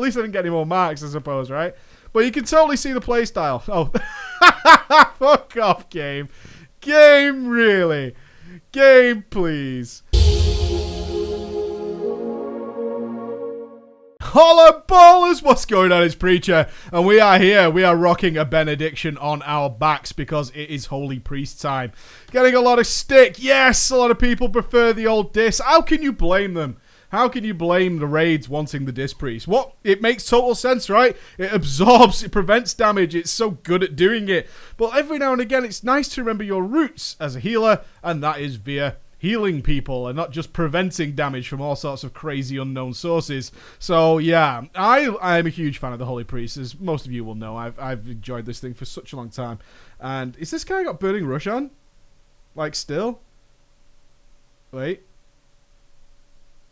least I didn't get any more marks, I suppose, right? But you can totally see the playstyle. Oh, fuck off, game. Game, really? Game, please. Holla ballers, what's going on? It's Preacher, and we are here. We are rocking a benediction on our backs because it is Holy Priest time. Getting a lot of stick. Yes, a lot of people prefer the old dis. How can you blame them? How can you blame the raids wanting the Disc Priest? What? It makes total sense, right? It absorbs, it prevents damage, it's so good at doing it. But every now and again, it's nice to remember your roots as a healer, and that is via healing people and not just preventing damage from all sorts of crazy unknown sources. So yeah, I am a huge fan of the Holy Priest, as most of you will know. I've enjoyed this thing for such a long time. And is this guy got Burning Rush on? Like still? Wait.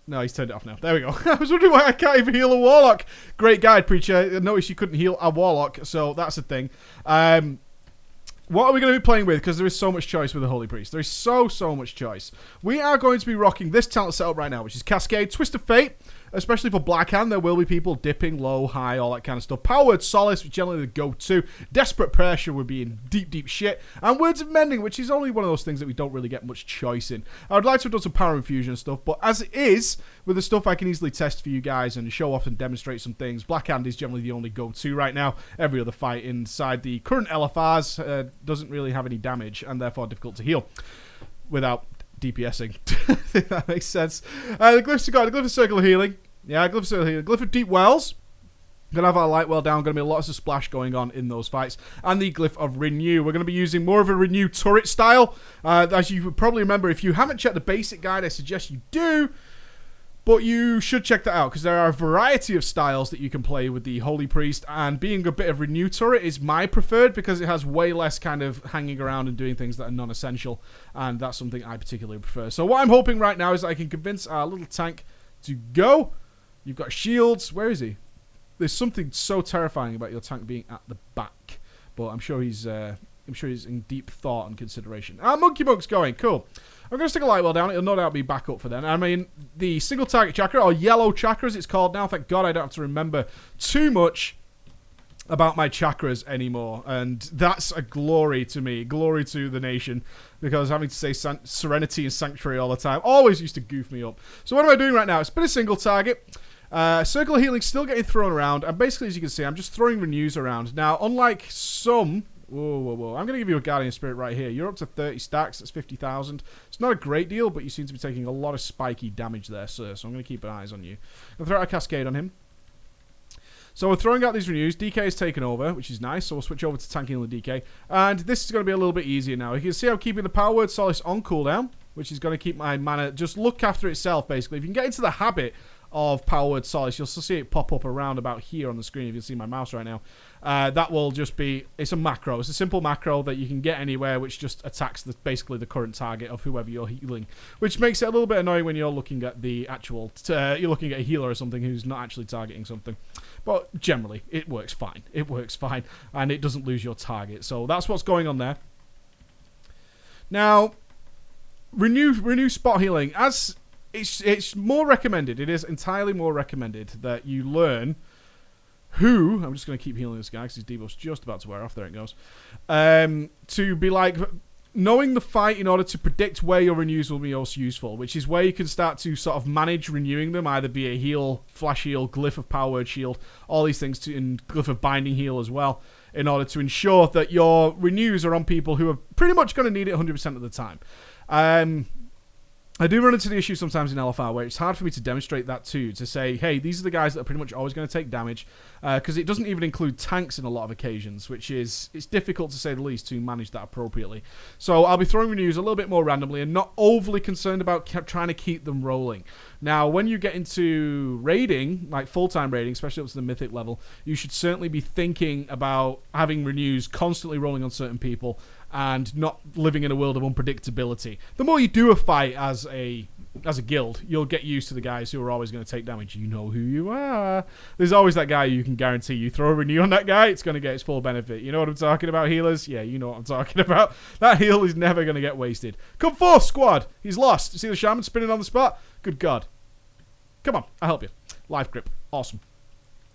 No, he's turned it off now. There we go. I was wondering why I can't even heal a Warlock. Great guide, Preacher. I noticed you couldn't heal a Warlock, so that's a thing. What are we going to be playing with? Because there is so much choice with the Holy Priest. There is so much choice. We are going to be rocking this talent setup right now, which is Cascade, Twist of Fate, especially for Black Hand. There will be people dipping low, high, all that kind of stuff. Power Word Solace, which is generally the go-to. Desperate Pressure would be in deep shit. And Words of Mending, which is only one of those things that we don't really get much choice in. I would like to have done some Power Infusion stuff, but as it is, with the stuff I can easily test for you guys and show off and demonstrate some things, Black Hand is generally the only go-to right now. Every other fight inside the current LFRs doesn't really have any damage, and therefore difficult to heal without DPSing. I think that makes sense. The glyphs are got the glyph of Circle of Healing. Yeah, glyph of Circle of Healing. Glyph of Deep Wells. Gonna have our light well down. Gonna be lots of splash going on in those fights. And the glyph of Renew. We're gonna be using more of a Renew turret style. As you probably remember, if you haven't checked the basic guide, I suggest you do. But you should check that out because there are a variety of styles that you can play with the Holy Priest, and being a bit of Renew turret is my preferred because it has way less kind of hanging around and doing things that are non-essential, and that's something I particularly prefer. So what I'm hoping right now is that I can convince our little tank to go. You've got shields. Where is he? There's something so terrifying about your tank being at the back, but I'm sure he's in deep thought and consideration. Monkey Monk's going. Cool. I'm going to stick a light well down. It'll no doubt be back up for then. I mean, the single target chakra, or yellow chakra as it's called now. Thank God I don't have to remember too much about my chakras anymore. And that's a glory to me. Glory to the nation. Because having to say Serenity and Sanctuary all the time always used to goof me up. So what am I doing right now? It's been a single target. Circle of Healing still getting thrown around. And basically, as you can see, I'm just throwing Renews around. Now, unlike some... Whoa. I'm going to give you a Guardian Spirit right here. You're up to 30 stacks. That's 50,000. It's not a great deal, but you seem to be taking a lot of spiky damage there, sir. So I'm going to keep an eyes on you. I'm going to throw out a Cascade on him. So we're throwing out these Renews. DK is taken over, which is nice. So we'll switch over to tanking the DK. And this is going to be a little bit easier now. You can see I'm keeping the Power Word Solace on cooldown, which is going to keep my mana just look after itself, basically. If you can get into the habit of Power Word Solace, you'll still see it pop up around about here on the screen if you see my mouse right now. That will just be, it's a macro. It's a simple macro that you can get anywhere, which just attacks basically the current target of whoever you're healing, which makes it a little bit annoying when you're looking at the actual, you're looking at a healer or something who's not actually targeting something. But generally, it works fine. It works fine, and it doesn't lose your target. So that's what's going on there. Now, renew spot healing. As it's more recommended. It is entirely more recommended that you learn who... I'm just going to keep healing this guy because his debuff's just about to wear off. There it goes. To be like... knowing the fight in order to predict where your renews will be most useful, which is where you can start to sort of manage renewing them, either be a heal, flash heal, glyph of Power Word Shield, all these things, and glyph of Binding Heal as well, in order to ensure that your renews are on people who are pretty much going to need it 100% of the time. I do run into the issue sometimes in LFR where it's hard for me to demonstrate that too, to say, hey, these are the guys that are pretty much always going to take damage, because it doesn't even include tanks in a lot of occasions, which is, it's difficult to say the least to manage that appropriately. So I'll be throwing renews a little bit more randomly and not overly concerned about trying to keep them rolling. Now, when you get into raiding, like full-time raiding, especially up to the mythic level, you should certainly be thinking about having renews constantly rolling on certain people and not living in a world of unpredictability. The more you do a fight as a guild, you'll get used to the guys who are always going to take damage. You know who you are. There's always that guy you can guarantee you throw a renew on that guy, it's going to get its full benefit. You know what I'm talking about, healers? Yeah, you know what I'm talking about. That heal is never going to get wasted. Come forth, squad. He's lost. See the shaman spinning on the spot? Good God. Come on, I'll help you. Life grip. Awesome.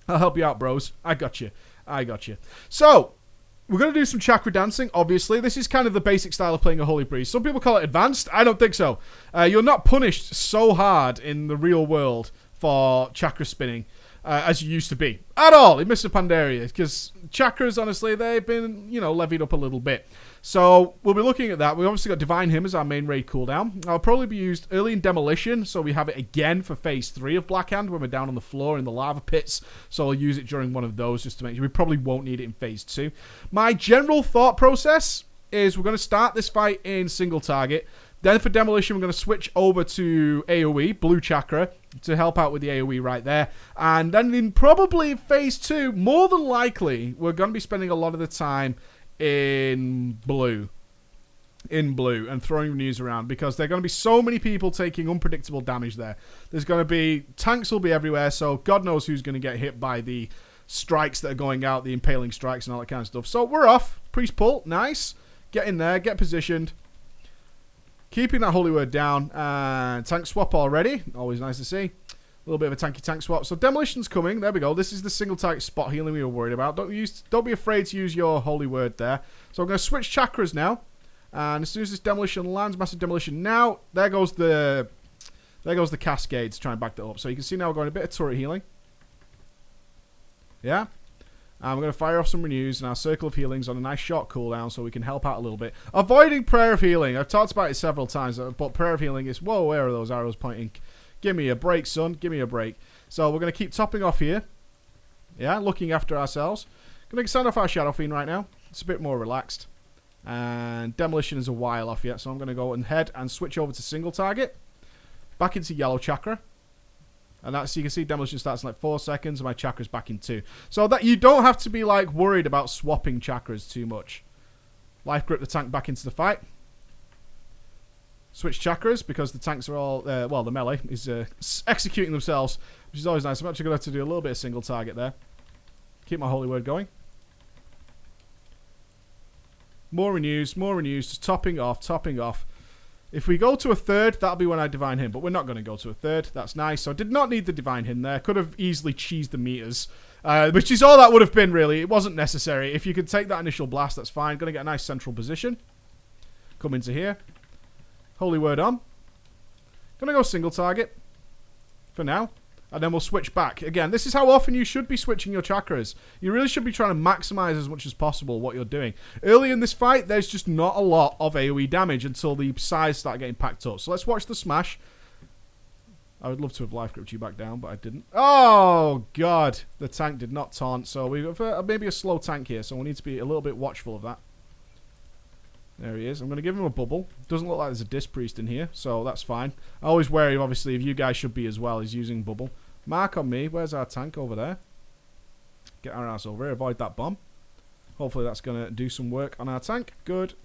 I'll help you out, bros. I got you. I got you. So, we're going to do some chakra dancing, obviously. This is kind of the basic style of playing a Holy Priest. Some people call it advanced. I don't think so. You're not punished so hard in the real world for chakra spinning as you used to be. At all in Mr. Pandaria. Because chakras, honestly, they've been, levied up a little bit. So, we'll be looking at that. We've obviously got Divine Hymn as our main raid cooldown. I'll probably be used early in Demolition, so we have it again for Phase 3 of Black Hand when we're down on the floor in the lava pits. So, I'll use it during one of those just to make sure. We probably won't need it in Phase 2. My general thought process is we're going to start this fight in single target. Then for Demolition, we're going to switch over to AoE, Blue Chakra, to help out with the AoE right there. And then in probably Phase 2, more than likely, we're going to be spending a lot of the time in blue and throwing news around, because there are going to be so many people taking unpredictable damage there. There's going to be tanks will be everywhere, so God knows who's going to get hit by the strikes that are going out, the impaling strikes and all that kind of stuff. So we're off. Priest pull, nice. Get in there, get positioned, keeping that holy word down. And tank swap already, always nice to see. A little bit of a tanky tank swap. So Demolition's coming. There we go. This is the single target spot healing we were worried about. Don't be afraid to use your holy word there. So I'm going to switch chakras now. And as soon as this Demolition lands, Massive Demolition now, there goes the cascade to try and back that up. So you can see now we're going a bit of turret healing. Yeah. And we're going to fire off some renews and our circle of healings on a nice short cooldown so we can help out a little bit. Avoiding prayer of healing. I've talked about it several times, but prayer of healing is, whoa, where are those arrows pointing? Give me a break, son. Give me a break. So we're going to keep topping off here. Yeah, looking after ourselves. Going to send off our Shadow Fiend right now. It's a bit more relaxed. And Demolition is a while off yet, so I'm going to go ahead and switch over to single target. Back into Yellow Chakra. And that's, you can see Demolition starts in like 4 seconds, and my chakra's back in 2. So that you don't have to be like worried about swapping chakras too much. Life grip the tank back into the fight. Switch chakras because the tanks are all, well, the melee is executing themselves, which is always nice. I'm actually going to have to do a little bit of single target there. Keep my holy word going. More renews, just topping off, topping off. If we go to a third, that'll be when I Divine Hymn, but we're not going to go to a third. That's nice. So I did not need the Divine Hymn there. Could have easily cheesed the meters, which is all that would have been, really. It wasn't necessary. If you could take that initial blast, that's fine. Going to get a nice central position. Come into here. Holy word on. Gonna go single target for now. And then we'll switch back. Again, this is how often you should be switching your chakras. You really should be trying to maximize as much as possible what you're doing. Early in this fight, there's just not a lot of AoE damage until the sides start getting packed up. So let's watch the smash. I would love to have life gripped you back down, but I didn't. Oh, God. The tank did not taunt. So we've got maybe a slow tank here, so we need to be a little bit watchful of that. There he is. I'm going to give him a bubble. Doesn't look like there's a Disc Priest in here, so that's fine. I always worry, obviously, if you guys should be as well, he's using bubble. Mark on me. Where's our tank over there? Get our ass over here. Avoid that bomb. Hopefully that's going to do some work on our tank. Good.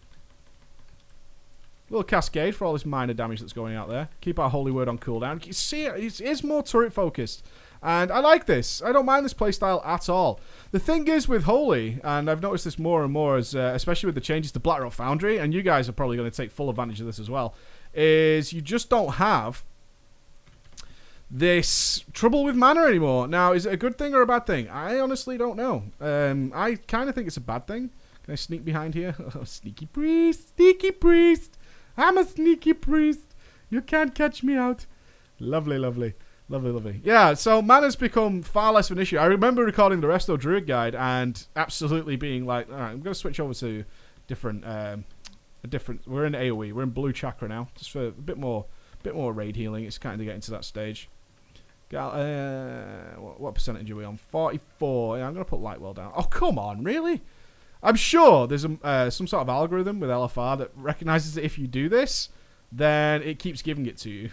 Little cascade for all this minor damage that's going out there. Keep our holy word on cooldown. You see, it is more turret focused. And I like this. I don't mind this playstyle at all. The thing is with Holy, and I've noticed this more and more, as, especially with the changes to Blackrock Foundry, and you guys are probably going to take full advantage of this as well, is you just don't have this trouble with mana anymore. Now, is it a good thing or a bad thing? I honestly don't know. I kind of think it's a bad thing. Can I sneak behind here? Oh, sneaky priest. Sneaky priest. I'm a sneaky priest. You can't catch me out. Lovely, lovely. Lovely, lovely. Yeah, so mana's become far less of an issue. I remember recording the Resto Druid guide and absolutely being like, all right, I'm going to switch over to different, we're in AoE. We're in Blue Chakra now, just for a bit more raid healing. It's kind of getting to that stage. What percentage are we on? 44. Yeah, I'm going to put Lightwell down. Oh, come on, really? I'm sure there's some sort of algorithm with LFR that recognizes that if you do this, then it keeps giving it to you.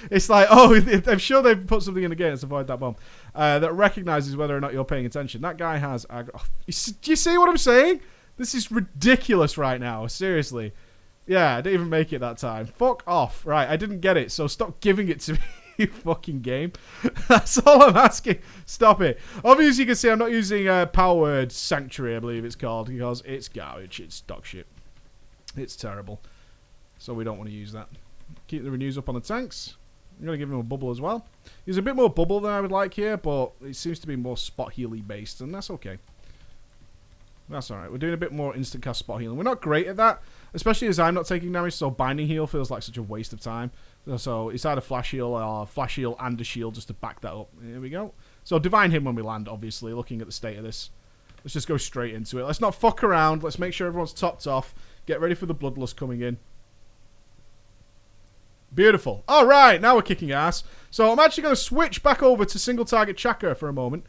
It's like, oh, I'm sure they've put something in the game to avoid that bomb that recognizes whether or not you're paying attention. That guy has... do you see what I'm saying? This is ridiculous right now. Seriously. Yeah, I didn't even make it that time. Fuck off. Right, I didn't get it, so stop giving it to me, you fucking game. That's all I'm asking. Stop it. Obviously, you can see I'm not using Power Word Sanctuary, I believe it's called, because it's garbage. It's dog shit. It's terrible. So we don't want to use that. Keep the renews up on the tanks. I'm going to give him a bubble as well. He's a bit more bubble than I would like here, but it seems to be more spot healy based, and that's okay. That's alright. We're doing a bit more instant cast spot healing. We're not great at that, especially as I'm not taking damage, so binding heal feels like such a waste of time. So it's either flash heal or flash heal and a shield just to back that up. Here we go. So divine him when we land, obviously, looking at the state of this. Let's just go straight into it. Let's not fuck around. Let's make sure everyone's topped off. Get ready for the bloodlust coming in. Beautiful. All right, now we're kicking ass. So I'm actually going to switch back over to single target chakra for a moment.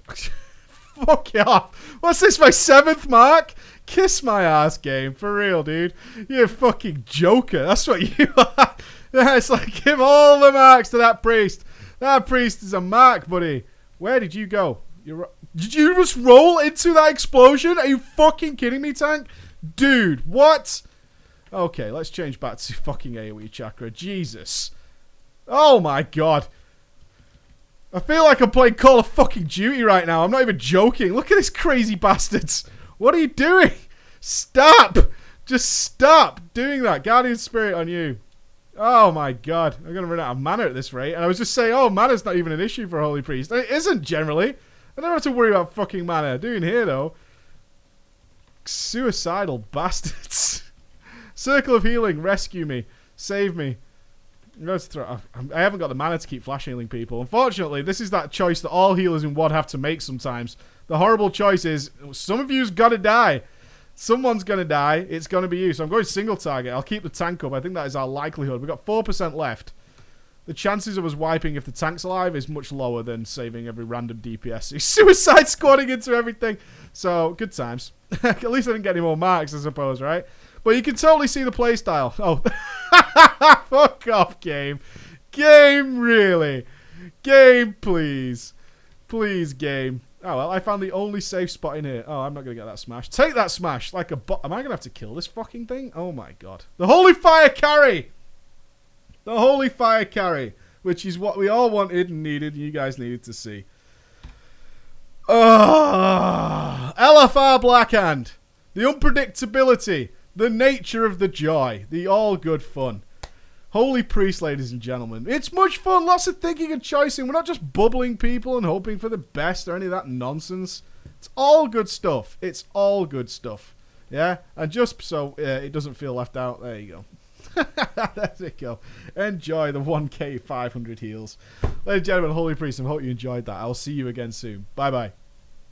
Fuck off. What's this, my 7th mark? Kiss my ass, game. For real, dude. You're a fucking joker. That's what you are. Yeah, it's like, give all the marks to that priest. That priest is a mark, buddy. Where did you go? Did you just roll into that explosion? Are you fucking kidding me, tank? Dude, what? Okay, let's change back to fucking AoE chakra. Jesus. Oh my god. I feel like I'm playing Call of fucking Duty right now. I'm not even joking. Look at these crazy bastards. What are you doing? Stop. Just stop doing that. Guardian Spirit on you. Oh my god. I'm going to run out of mana at this rate. And I was just saying, oh, mana's not even an issue for a Holy Priest. It isn't generally. I never have to worry about fucking mana. Doing here, though. Suicidal bastards. Circle of Healing, rescue me, save me. I haven't got the mana to keep flash healing people. Unfortunately, this is that choice that all healers in WoD have to make sometimes. The horrible choice is, some of you's got to die. Someone's going to die. It's going to be you. So I'm going single target. I'll keep the tank up. I think that is our likelihood. We've got 4% left. The chances of us wiping if the tank's alive is much lower than saving every random DPS. He's suicide squatting into everything. So, good times. At least I didn't get any more marks, I suppose, right? But you can totally see the playstyle. Oh, fuck off, game. Game, really? Game, please. Please, game. Oh, well, I found the only safe spot in here. Oh, I'm not going to get that smash. Take that smash like a bot. Am I going to have to kill this fucking thing? Oh, my God. The Holy Fire Carry! The Holy Fire Carry, which is what we all wanted and needed, and you guys needed to see. Oh, LFR Blackhand. The unpredictability. The nature of the joy. The all good fun. Holy Priest, ladies and gentlemen. It's much fun. Lots of thinking and choicing. We're not just bubbling people and hoping for the best or any of that nonsense. It's all good stuff. It's all good stuff. Yeah? And just so it doesn't feel left out, there you go. There you go. Enjoy the 1k 500 heals. Ladies and gentlemen, Holy Priest, I hope you enjoyed that. I'll see you again soon. Bye-bye.